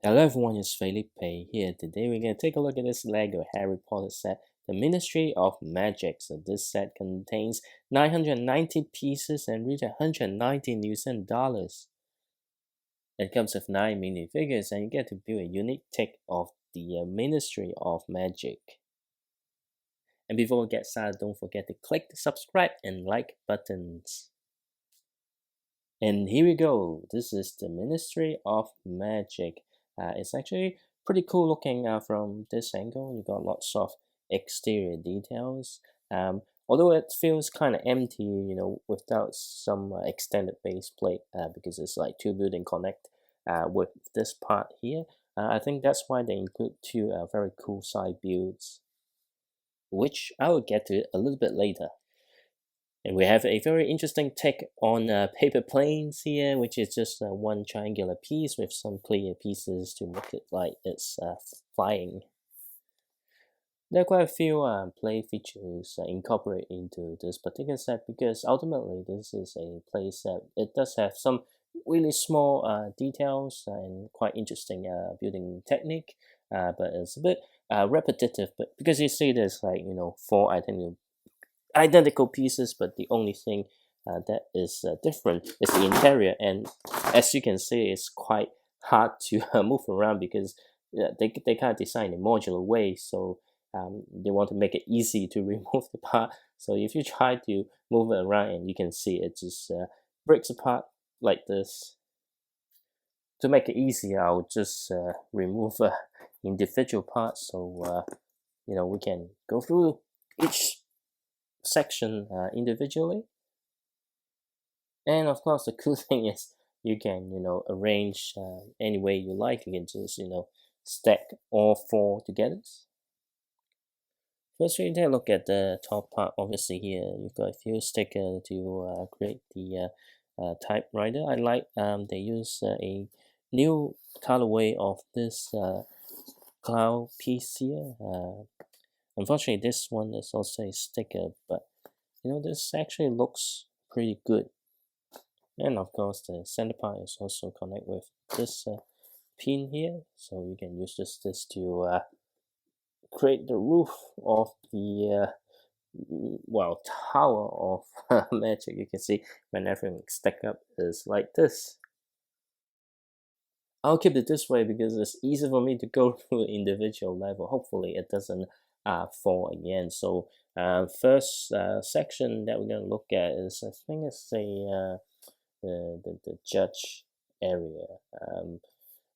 Hello everyone, it's Felipe here. Today we're going to take a look at this LEGO Harry Potter set, The Ministry of Magic. So this set contains 990 pieces and reaches 190 New Zealand dollars. It comes with 9 minifigures and you get to build a unique take of the Ministry of Magic. And before we get started, don't forget to click the subscribe and like buttons. And here we go. This is the Ministry of Magic. It's actually pretty cool looking from this angle. You got lots of exterior details. Although it feels kind of empty, without some extended base plate because it's like two building connect with this part here. I think that's why they include two very cool side builds, which I will get to a little bit later. And we have a very interesting take on paper planes here, which is just one triangular piece with some clear pieces to make it like it's flying. There are quite a few play features incorporated into this particular set because ultimately this is a play set. It does have some really small details and quite interesting building technique, but it's a bit repetitive. But because you see there's like four identical pieces, but the only thing that is different is the interior, and as you can see it's quite hard to move around because they kind of design in a modular way, so they want to make it easy to remove the part. So if you try to move it around, and you can see it just breaks apart like this. To make it easier, I'll just remove individual parts, so we can go through each section individually. And of course the cool thing is you can arrange any way you like. You can just stack all four together. First, we take a look at the top part. Obviously here you've got a few stickers to create the typewriter. I like they use a new colorway of this cloud piece here. Unfortunately this one is also a sticker, but this actually looks pretty good. And of course the center part is also connect with this pin here, so you can use this to create the roof of the tower of magic. You can see when everything stacked up is like this. I'll keep it this way because it's easy for me to go through individual level. Hopefully it doesn't fall again. So first section that we're going to look at is, I think it's the judge area.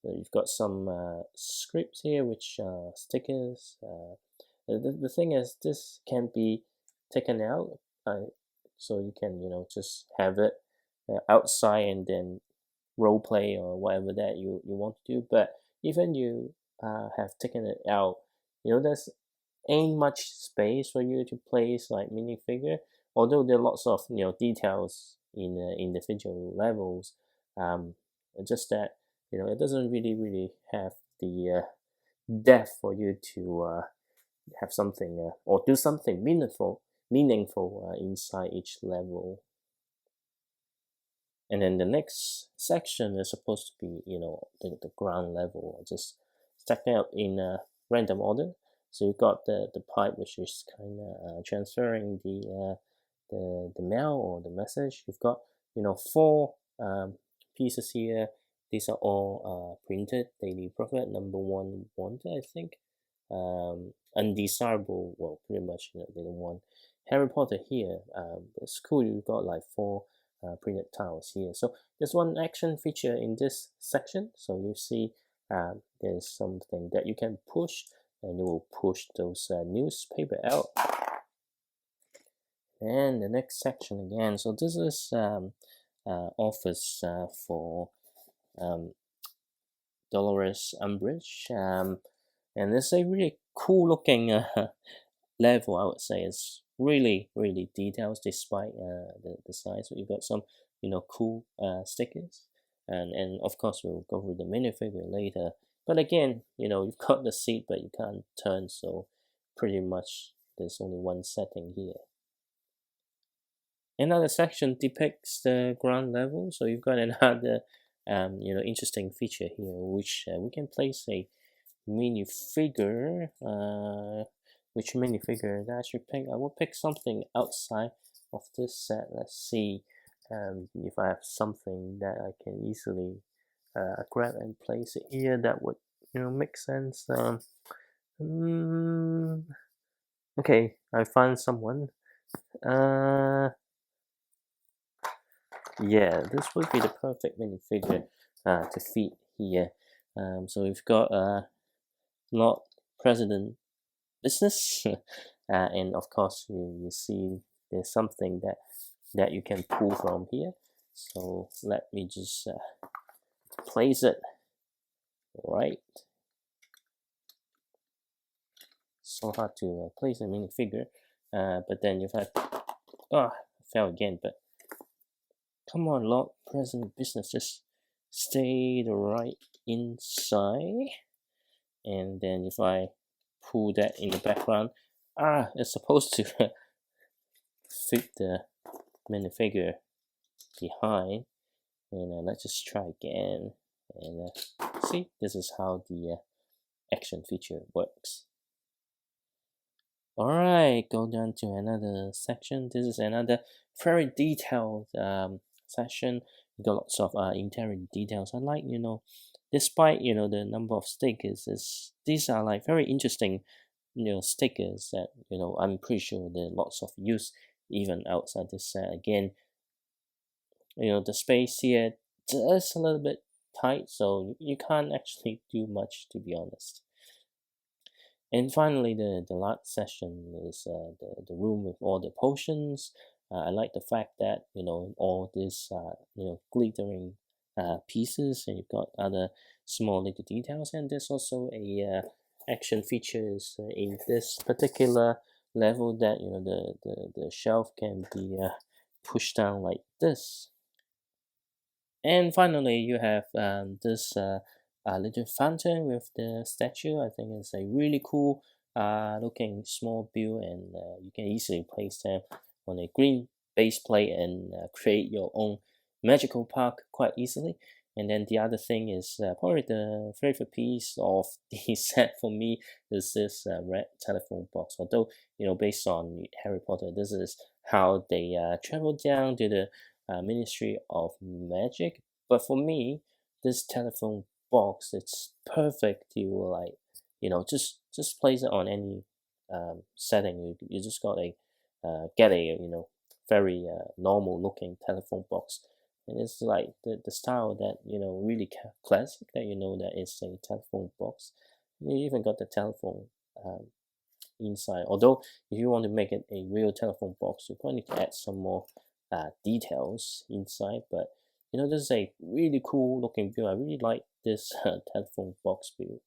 You've got some scripts here which are stickers. The thing is, this can be taken out, so you can just have it outside and then role play or whatever that you want to do. But even you have taken it out, there's ain't much space for you to place like minifigure. Although there are lots of details in individual levels, just that it doesn't really have the depth for you to have something or do something meaningful inside each level. And then the next section is supposed to be the ground level, just stacking up in a random order. So you've got the pipe which is kind of transferring the mail or the message. You've got four pieces here. These are all printed. Daily Prophet, number one wanted, I think. Undesirable, well, pretty much they don't want Harry Potter here. It's cool. You've got like four printed tiles here. So there's one action feature in this section. So you see there's something that you can push, and it will push those newspaper out. And the next section again. So this is office for Dolores Umbridge, and it's a really cool looking level. I would say it's really detailed despite the size. So you got some cool stickers, and of course we'll go through the minifigure later. But again, you've got the seat, but you can't turn, so pretty much there's only one setting here. Another section depicts the ground level, so you've got another interesting feature here, which we can place a minifigure. Which minifigure that I should pick? I will pick something outside of this set. Let's see if I have something that I can easily grab and place it here. That would make sense. Okay, I found someone. Yeah, this would be the perfect minifigure to feed here. So we've got Lord President Business, and of course you see there's something that you can pull from here. So let me just place it right. So hard to place a minifigure, but then if I fell again, but come on, Lord President Business, just stay right inside. And then if I pull that in the background, it's supposed to fit the minifigure behind. And let's just try again. And see, this is how the action feature works. Alright, go down to another section. This is another very detailed section. You got lots of interior details. I like, despite the number of stickers, these are like very interesting stickers that I'm pretty sure there are lots of use even outside this set. Again, the space here just a little bit tight, so you can't actually do much, to be honest. And finally, the last section is the room with all the potions. I like the fact that all these glittering pieces, and you've got other small little details, and there's also a action features in this particular level that the shelf can be pushed down like this. And finally, you have this little fountain with the statue. I think it's a really cool looking small build, and you can easily place them on a green base plate and create your own magical park quite easily. And then the other thing is probably the favorite piece of the set for me is this red telephone box. Although based on Harry Potter, this is how they travel down to the Ministry of Magic. But for me, this telephone box, it's perfect to like just place it on any setting. You just got a get a very normal looking telephone box, and it's like the style that really classic, that that it's a telephone box. You even got the telephone inside. Although if you want to make it a real telephone box, you probably need to add some more details inside. But this is a really cool looking build. I really like this telephone box build.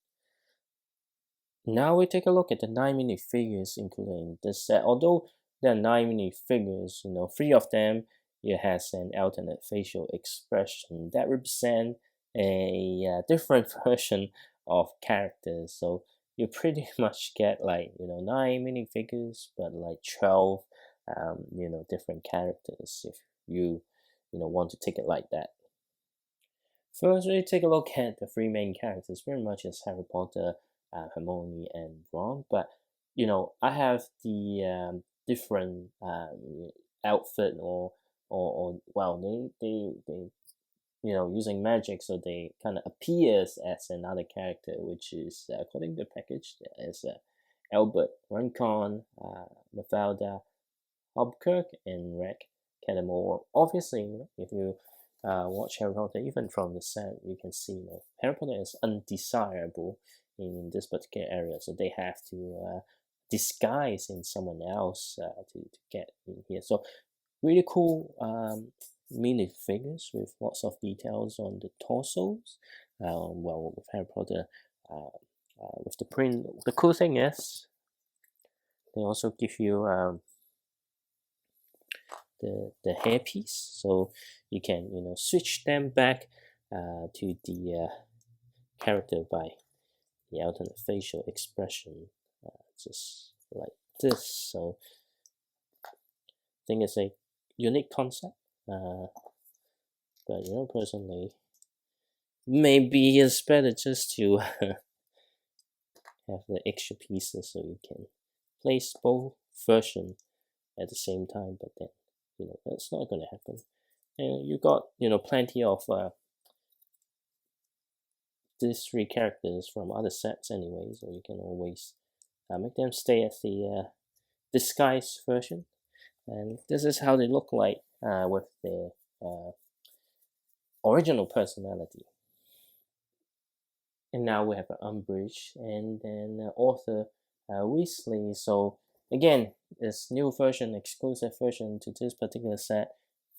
Now we take a look at the 9 minifigures including this set. Although there are 9 minifigures, 3 of them it has an alternate facial expression that represent a different version of characters. So you pretty much get like 9 minifigures, but like 12 different characters if you want to take it like that. First, we take a look at the 3 main characters, very much as Harry Potter, Hermione, and Ron. But I have the different outfit or well, they using magic, so they kind of appears as another character, which is according to the package as Albert Runcorn, Mafalda Hopkirk, and Reg Cattermole. Obviously, if you watch Harry Potter, even from the set, you can see Harry Potter is undesirable in this particular area, so they have to disguise in someone else to get in here. So really cool minifigures with lots of details on the torsos. Well, with Harry Potter, with the print, the cool thing is they also give you the hairpiece, so you can switch them back to the character by the alternate facial expression, just like this. So I think it's a unique concept, but personally maybe it's better just to have the extra pieces so you can place both version at the same time, but then that's not going to happen. And you got plenty of these three characters from other sets anyway, so you can always make them stay at the disguised version. And this is how they look like with their original personality. And now we have an Umbridge and then Arthur Weasley. So again, this new version, exclusive version to this particular set.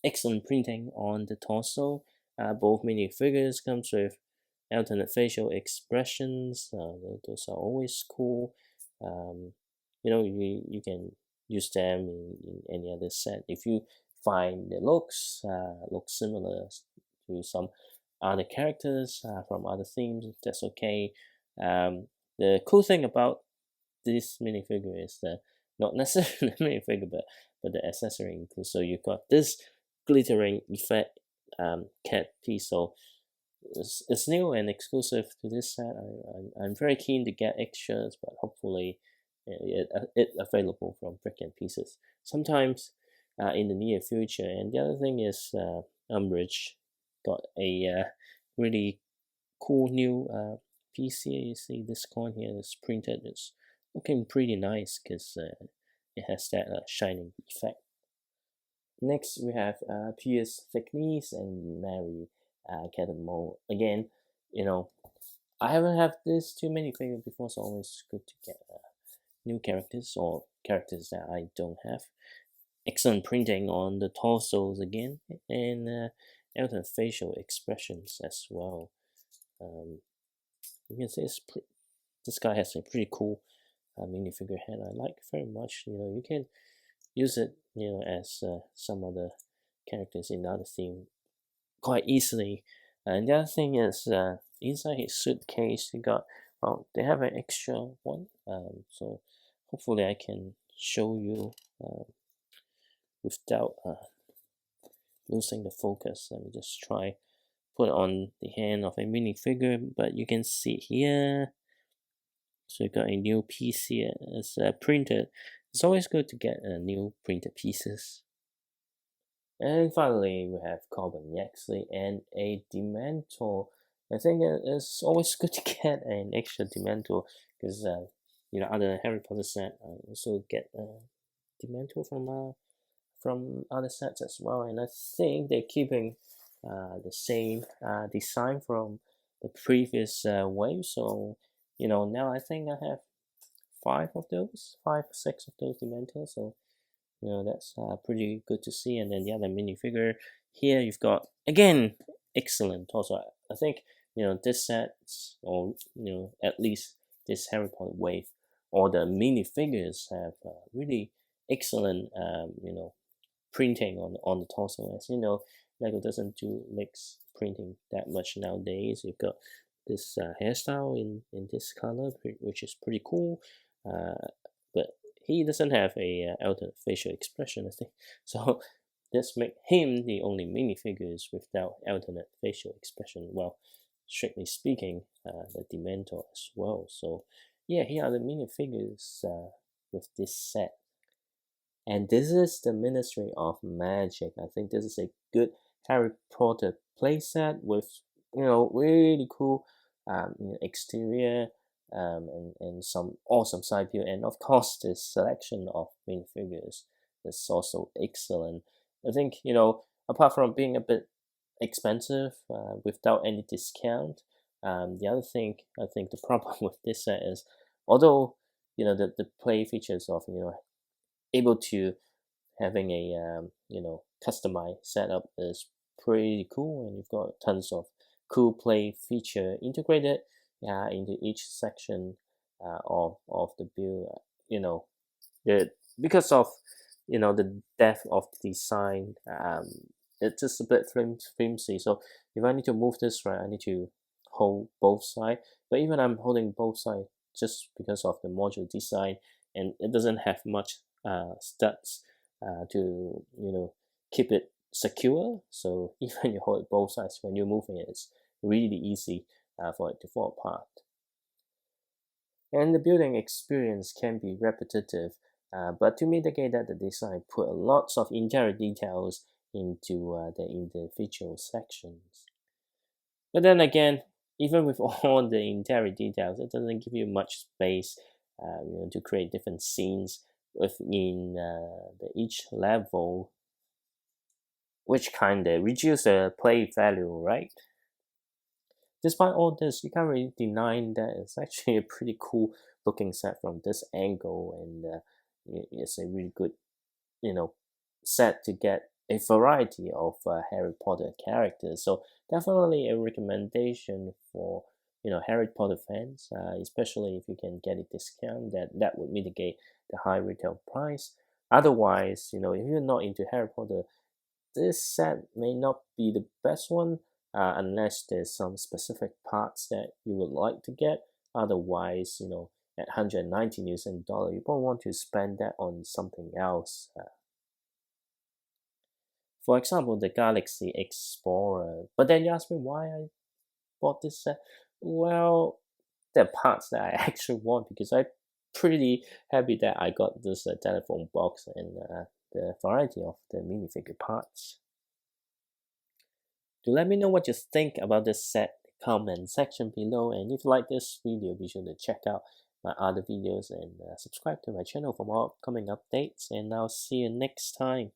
Excellent printing on the torso. Both minifigures comes with alternate facial expressions. Those are always cool. You can use them in any other set if you find the looks look similar to some other characters from other themes. That's okay. The cool thing about this minifigure is that not necessarily the minifigure, but the accessory includes. So you've got this glittering effect cat piece. So it's new and exclusive to this set. I'm very keen to get extras, but hopefully it's available from Brick and Pieces sometimes in the near future. And the other thing is Umbridge got a really cool new piece here. You see this coin here is printed. It's looking pretty nice because it has that shining effect. Next, we have Piers Thicknesse and Mary Cattermole. Again, I haven't had this too many figures before, so always good to get new characters or characters that I don't have. Excellent printing on the torsos again, and alternate facial expressions as well. You can see this guy has a pretty cool minifigure head. I like very much. You can use it, as some other characters in other theme quite easily. And the other thing is, inside his suitcase, they have an extra one. So hopefully I can show you without losing the focus. Let me just try put on the hand of a minifigure, but you can see here. So you got a new piece here. It's printed. It's always good to get new printed pieces. And finally, we have Corbin Yaxley and a Dementor. I think it's always good to get an extra Dementor because other Harry Potter set also get Dementor from other sets as well. And I think they're keeping the same design from the previous wave. So now I think I have 5 or 6 of those Dementors. So that's pretty good to see. And then the other minifigure here, you've got again excellent. Also, I think this set, or at least this Harry Potter wave, or the minifigures have really excellent printing on the torso. As you know, Lego doesn't do mix printing that much nowadays. You've got this hairstyle in this color, which is pretty cool. But he doesn't have a alternate facial expression, I think. So this makes him the only minifigures without alternate facial expression. Well, strictly speaking, the Dementor as well. So yeah, here are the minifigures with this set. And this is the Ministry of Magic. I think this is a good Harry Potter playset with really cool exterior and some awesome side view, and of course this selection of minifigures is also excellent. I think apart from being a bit expensive without any discount, the other thing I think the problem with this set is, although the play features of able to having a customized setup is pretty cool, and you've got tons of cool play feature integrated into each section of the build. Because of the depth of the design, it's just a bit flimsy. So if I need to move this right, I need to hold both sides. But even I'm holding both sides just because of the module design, and it doesn't have much studs to keep it secure. So even you hold both sides when you're moving it, it's really easy for it to fall apart. And the building experience can be repetitive, but to mitigate that, the design put lots of interior details into the individual sections. But then again, even with all the interior details, it doesn't give you much space to create different scenes within each level, which kind of reduce the play value, right? Despite all this, you can't really deny that it's actually a pretty cool looking set from this angle, and it's a really good, set to get a variety of Harry Potter characters. So definitely a recommendation for Harry Potter fans, especially if you can get a discount. That would mitigate the high retail price. Otherwise, if you're not into Harry Potter, this set may not be the best one unless there's some specific parts that you would like to get. Otherwise, at 190 US dollar, you probably want to spend that on something else. For example, the Galaxy Explorer. But then you ask me why I bought this set. Well, there are parts that I actually want because I'm pretty happy that I got this telephone box and the variety of the minifigure parts. Do let me know what you think about this set in the comment section below, and if you like this video, be sure to check out my other videos and subscribe to my channel for more upcoming updates, and I'll see you next time.